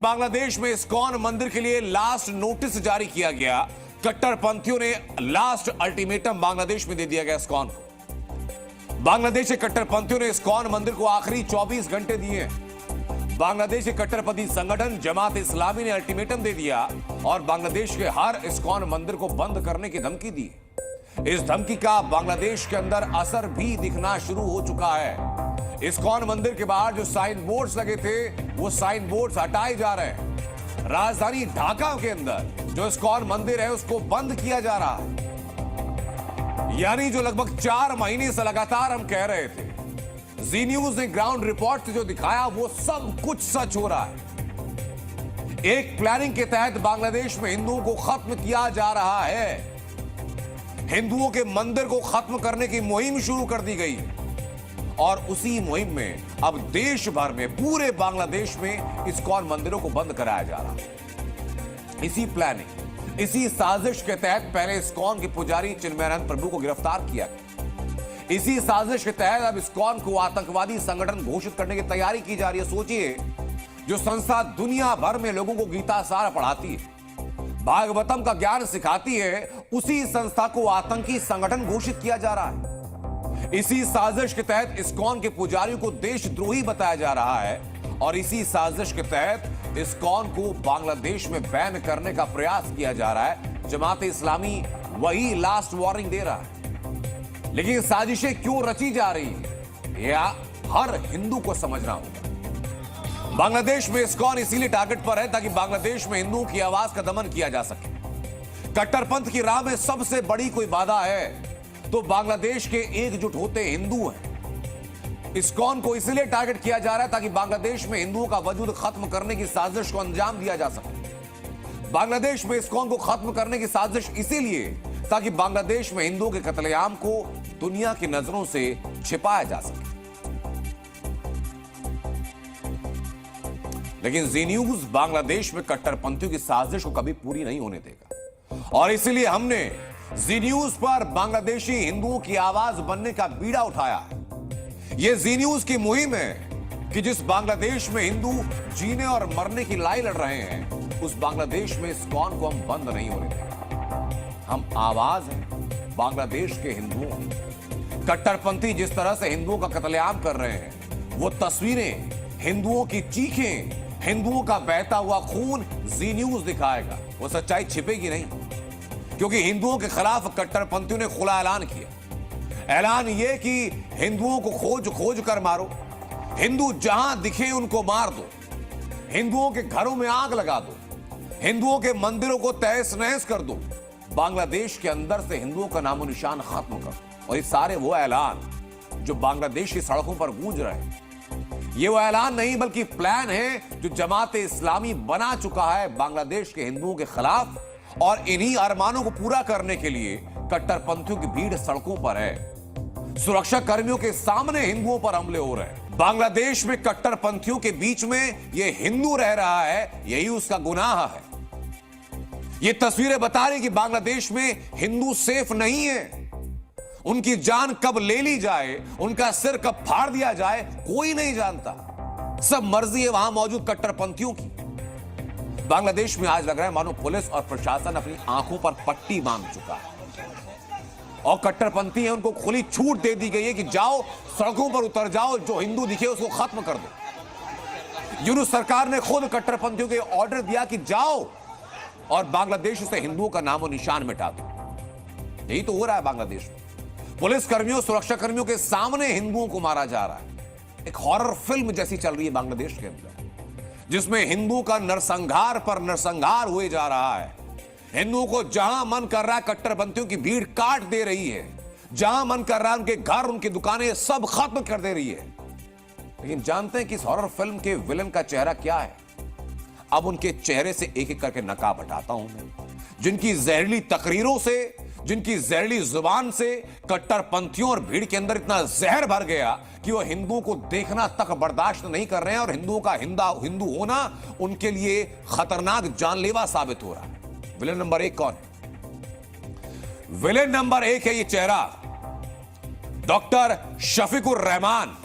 बांग्लादेश में इस्कॉन मंदिर के लिए लास्ट नोटिस जारी किया गया। कट्टरपंथियों ने लास्ट अल्टीमेटम बांग्लादेश में दे दिया गया इस्कॉन को। बांग्लादेश के कट्टरपंथियों ने इस्कॉन मंदिर को आखिरी 24 घंटे दिए। बांग्लादेश के कट्टरपंथी संगठन जमात इस्लामी ने अल्टीमेटम दे दिया और बांग्लादेश के हर इस्कॉन मंदिर को बंद करने की धमकी दी। इस धमकी का बांग्लादेश के अंदर असर भी दिखना शुरू हो चुका है। इस्कॉन मंदिर के बाहर जो साइन बोर्ड्स लगे थे वो साइन बोर्ड्स हटाए जा रहे हैं। राजधानी ढाका के अंदर जो इस्कॉन मंदिर है उसको बंद किया जा रहा है। यानी जो लगभग 4 महीने से लगातार हम कह रहे थे, जी न्यूज ने ग्राउंड रिपोर्ट से जो दिखाया वो सब कुछ सच हो रहा है। एक प्लानिंग के तहत बांग्लादेश में हिंदुओं को खत्म किया जा रहा है। हिंदुओं के मंदिर को खत्म करने की मुहिम शुरू कर दी गई और उसी मुहिम में अब देश भर में, पूरे बांग्लादेश में इस्कॉन मंदिरों को बंद कराया जा रहा है। इसी प्लानिंग, इसी साजिश के तहत पहले इस्कॉन के पुजारी चिन्मयानंद प्रभु को गिरफ्तार किया गया। इसी साजिश के तहत अब इस्कॉन को आतंकवादी संगठन घोषित करने की तैयारी की जा रही है। सोचिए, जो संस्था दुनिया भर में लोगों को गीता सार पढ़ाती है, भागवतम का ज्ञान सिखाती है, उसी संस्था को आतंकी संगठन घोषित किया जा रहा है। इसी साजिश के तहत इस्कॉन के पुजारियों को देशद्रोही बताया जा रहा है और इसी साजिश के तहत इस्कॉन को बांग्लादेश में बैन करने का प्रयास किया जा रहा है। जमात इस्लामी वही लास्ट वार्निंग दे रहा है। लेकिन साजिशें क्यों रची जा रही है, यह हर हिंदू को समझना होगा। बांग्लादेश में इस्कॉन इसीलिए टारगेट पर है ताकि बांग्लादेश में हिंदुओं की आवाज का दमन किया जा सके। कट्टरपंथ की राह में सबसे बड़ी कोई बाधा है तो बांग्लादेश के एकजुट होते हिंदू हैं। इस्कॉन को इसलिए टारगेट किया जा रहा है ताकि बांग्लादेश में हिंदुओं का वजूद खत्म करने की साजिश को अंजाम दिया जा सके। बांग्लादेश में इस्कॉन को खत्म करने की साजिश इसीलिए ताकि बांग्लादेश में हिंदुओं के कत्लेआम को दुनिया की नजरों से छिपाया जा सके। लेकिन जी न्यूज बांग्लादेश में कट्टरपंथियों की साजिश को कभी पूरी नहीं होने देगा और इसीलिए हमने जी न्यूज पर बांग्लादेशी हिंदुओं की आवाज बनने का बीड़ा उठाया। यह जी न्यूज की मुहिम है कि जिस बांग्लादेश में हिंदू जीने और मरने की लड़ाई लड़ रहे हैं, उस बांग्लादेश में इस्कॉन को हम बंद नहीं होने देंगे। हम आवाज हैं बांग्लादेश के हिंदुओं की। कट्टरपंथी जिस तरह से हिंदुओं का कत्लेआम कर रहे हैं, वो तस्वीरें, हिंदुओं की चीखें, हिंदुओं का बहता हुआ खून जी न्यूज दिखाएगा। वो सच्चाई छिपेगी नहीं, क्योंकि हिंदुओं के खिलाफ कट्टरपंथियों ने खुला ऐलान किया। ऐलान यह कि हिंदुओं को खोज खोज कर मारो, हिंदू जहां दिखे उनको मार दो, हिंदुओं के घरों में आग लगा दो, हिंदुओं के मंदिरों को तहस नहस कर दो, बांग्लादेश के अंदर से हिंदुओं का नामो निशान खत्म कर दो। और ये सारे वो ऐलान जो बांग्लादेश की सड़कों पर गूंज रहे हैं, ये वो ऐलान नहीं बल्कि प्लान है जो जमात इस्लामी बना चुका है बांग्लादेश के हिंदुओं के खिलाफ। और इन्हीं अरमानों को पूरा करने के लिए कट्टरपंथियों की भीड़ सड़कों पर है। सुरक्षा कर्मियों के सामने हिंदुओं पर हमले हो रहे हैं। बांग्लादेश में कट्टरपंथियों के बीच में यह हिंदू रह रहा है, यही उसका गुनाह है। ये तस्वीरें बता रही कि बांग्लादेश में हिंदू सेफ नहीं है। उनकी जान कब ले ली जाए, उनका सिर कब फाड़ दिया जाए, कोई नहीं जानता। सब मर्जी है वहां मौजूद कट्टरपंथियों की। बांग्लादेश में आज लग रहा है मानो पुलिस और प्रशासन अपनी आंखों पर पट्टी बांध चुका है और कट्टरपंथी है उनको खुली छूट दे दी गई है कि जाओ, सड़कों पर उतर जाओ, जो हिंदू दिखे उसको खत्म कर दो। यूनुस सरकार ने खुद कट्टरपंथियों के ऑर्डर दिया कि जाओ और बांग्लादेश से हिंदुओं का नामो निशान मिटा दो। यही तो हो रहा है बांग्लादेश में। पुलिस कर्मियों, सुरक्षा कर्मियों के सामने हिंदुओं को मारा जा रहा है। एक हॉरर फिल्म जैसी चल रही है बांग्लादेश के अंदर, जिसमें हिंदू का नरसंहार पर नरसंहार हुए जा रहा है। हिंदुओं को जहां मन कर रहा है कट्टरपंथियों की भीड़ काट दे रही है, जहां मन कर रहा है उनके घर, उनकी दुकानें सब खत्म कर दे रही है। लेकिन जानते हैं कि इस हॉरर फिल्म के विलन का चेहरा क्या है? अब उनके चेहरे से एक एक करके नकाब हटाता हूं मैं, जिनकी जहरीली तकरीरों से, जिनकी जहरीली जुबान से कट्टरपंथियों और भीड़ के अंदर इतना जहर भर गया कि वो हिंदुओं को देखना तक बर्दाश्त नहीं कर रहे हैं और हिंदुओं का हिंदू होना उनके लिए खतरनाक जानलेवा साबित हो रहा है। विलेन नंबर 1 कौन है? विलेन नंबर 1 है ये चेहरा, डॉक्टर शफीकुर रहमान।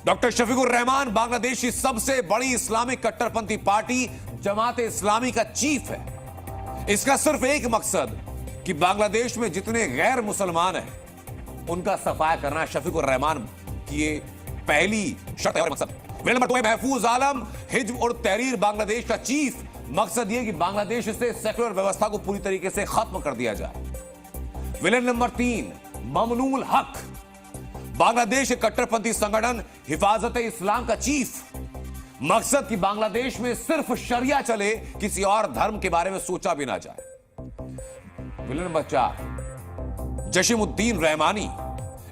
डॉक्टर शफीकुर रहमान बांग्लादेश की सबसे बड़ी इस्लामिक कट्टरपंथी पार्टी जमात इस्लामी का चीफ है। इसका सिर्फ एक मकसद कि बांग्लादेश में जितने गैर मुसलमान हैं उनका सफाया करना शफीकुर रहमान की ये पहली शर्त है और मकसद। नंबर 2 है महफूज आलम हिज्ब और तहरीर बांग्लादेश का चीफ। मकसद यह कि बांग्लादेश से सेकुलर व्यवस्था को पूरी तरीके से खत्म कर दिया जाए। विलन नंबर 3 ममनूल हक बांग्लादेश के कट्टरपंथी संगठन हिफाजत इस्लाम का चीफ। मकसद कि बांग्लादेश में सिर्फ शरिया चले, किसी और धर्म के बारे में सोचा भी ना जाए। विलन नंबर 4 जशीमुद्दीन रहमानी,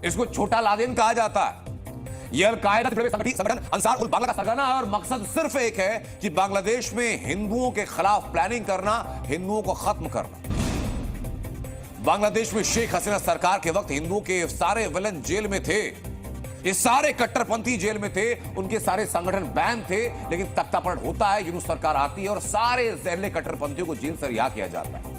इसको छोटा लादेन कहा जाता है। यह अल-कायदा संगठन अंसार उल बांग्ला का सरगना है और मकसद सिर्फ एक है कि बांग्लादेश में हिंदुओं के खिलाफ प्लानिंग करना, हिंदुओं को खत्म करना। बांग्लादेश में शेख हसीना सरकार के वक्त हिंदुओं के सारे विलन जेल में थे, ये सारे कट्टरपंथी जेल में थे, उनके सारे संगठन बैन थे। लेकिन तख्तापलट होता है, यूनुस सरकार आती है और सारे जहरीले कट्टरपंथियों को जेल से रिहा किया जाता है।